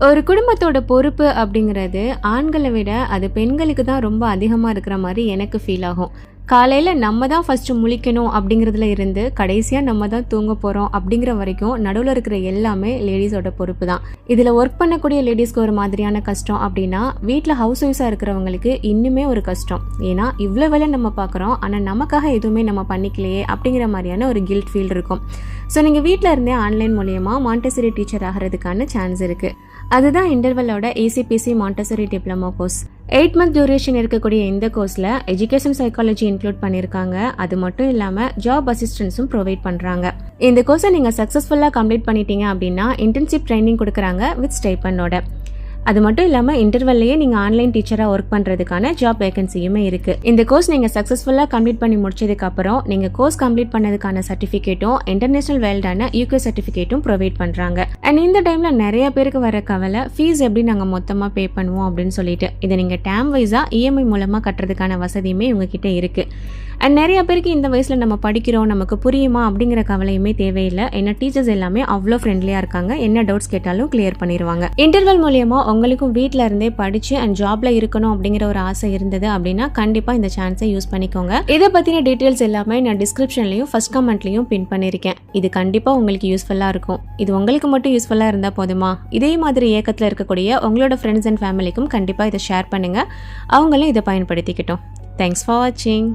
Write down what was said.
ஒரு குடும்பத்தோட பொறுப்பு அப்படிங்கிறது ஆண்களை விட அது பெண்களுக்கு தான் ரொம்ப அதிகமாக இருக்கிற மாதிரி எனக்கு ஃபீல் ஆகும். காலையில் நம்ம தான் ஃபஸ்ட்டு முழிக்கணும் அப்படிங்கிறதுல இருந்து கடைசியாக நம்ம தான் தூங்க போகிறோம் அப்படிங்கிற வரைக்கும் நடுவில் இருக்கிற எல்லாமே லேடிஸோட பொறுப்பு தான். இதில் ஒர்க் பண்ணக்கூடிய லேடிஸ்க்கு ஒரு மாதிரியான கஷ்டம் அப்படின்னா, வீட்டில் ஹவுஸ் ஒய்ஃபாக இருக்கிறவங்களுக்கு இன்னுமே ஒரு கஷ்டம். ஏன்னா இவ்வளோ வேலை நம்ம பார்க்குறோம், ஆனால் நமக்காக எதுவுமே நம்ம பண்ணிக்கலையே அப்படிங்கிற மாதிரியான ஒரு கில்ட் ஃபீல் இருக்கும். ஸோ நீங்கள் வீட்டில் இருந்தே ஆன்லைன் மூலயமா மாண்டெசரி டீச்சர் ஆகிறதுக்கான சான்ஸ் இருக்குது. அதுதான் இன்டர்வெல்லோட ACBC Montessori diploma course. 8 month duration இருக்கக்கூடிய இந்த கோர்ஸில் எஜுகேஷன் சைக்காலஜி இன்க்ளூட் பண்ணியிருக்காங்க. அது மட்டும் இல்லாமல் ஜாப் அசிஸ்டன்ஸும் ப்ரொவைட் பண்ணுறாங்க. இந்த கோர்ஸை நீங்கள் சக்ஸஸ்ஃபுல்லாக கம்ப்ளீட் பண்ணிட்டீங்க அப்படின்னா இன்டர்ன்ஷிப் ட்ரைனிங் கொடுக்குறாங்க வித் ஸ்டைப்பனோட. அது மட்டும் இல்லாமல் இன்டர்வெல்லையே நீங்கள் ஆன்லைன் டீச்சராக ஒர்க் பண்ணுறதுக்கான ஜாப் வேகன்சியுமே இருக்குது. இந்த கோர்ஸ் நீங்கள் சக்ஸஸ்ஃபுல்லாக கம்ப்ளீட் பண்ணி முடிச்சதுக்கப்புறம் நீங்கள் கோர்ஸ் கம்ப்ளீட் பண்ணதுக்கான சர்டிஃபிகேட்டும் இன்டர்நேஷனல் வேல்டான யூகே சர்டிஃபிகேட்டும் ப்ரொவைட் பண்ணுறாங்க. அண்ட் இந்த டைமில் நிறைய பேருக்கு வர கவலை, ஃபீஸ் எப்படி நாங்கள் மொத்தமாக பே பண்ணுவோம் அப்படின்னு சொல்லிட்டு. இதை நீங்கள் டேம் வைஸாக இஎம்ஐ மூலமாக கட்டுறதுக்கான வசதியுமே உங்ககிட்ட இருக்குது. அண்ட் நிறைய பேருக்கு இந்த வயசில் நம்ம படிக்கிறோம், நமக்கு புரியுமா அப்படிங்கிற கவலையுமே தேவையில்லை. ஏன்னா டீச்சர்ஸ் எல்லாமே அவ்வளோ ஃப்ரெண்ட்லியாக இருக்காங்க. என்ன டவுட்ஸ் கேட்டாலும் கிளியர் பண்ணிடுவாங்க. இன்டர்வல் மூலியமாக உங்களுக்கும் வீட்டில் இருந்தே படித்து அண்ட் ஜாப்ல இருக்கணும் அப்படிங்கிற ஒரு ஆசை இருந்தது அப்படின்னா கண்டிப்பாக இந்த சான்ஸை யூஸ் பண்ணிக்கோங்க. இதை பற்றின டீட்டெயில்ஸ் எல்லாமே நான் டிஸ்கிரிப்ஷன்லையும் ஃபர்ஸ்ட் கமெண்ட்லையும் பின் பண்ணியிருக்கேன். இது கண்டிப்பாக உங்களுக்கு யூஸ்ஃபுல்லாக இருக்கும். இது உங்களுக்கு மட்டும் யூஸ்ஃபுல்லாக இருந்தால் போதுமா? இதே மாதிரி ஏக்கத்தில் இருக்கக்கூடிய உங்களோட ஃப்ரெண்ட்ஸ் அண்ட் ஃபேமிலிக்கும் கண்டிப்பாக இதை ஷேர் பண்ணுங்கள். அவங்களும் இதை பயன்படுத்திக்கிட்டோம். தேங்க்ஸ் ஃபார் வாட்சிங்.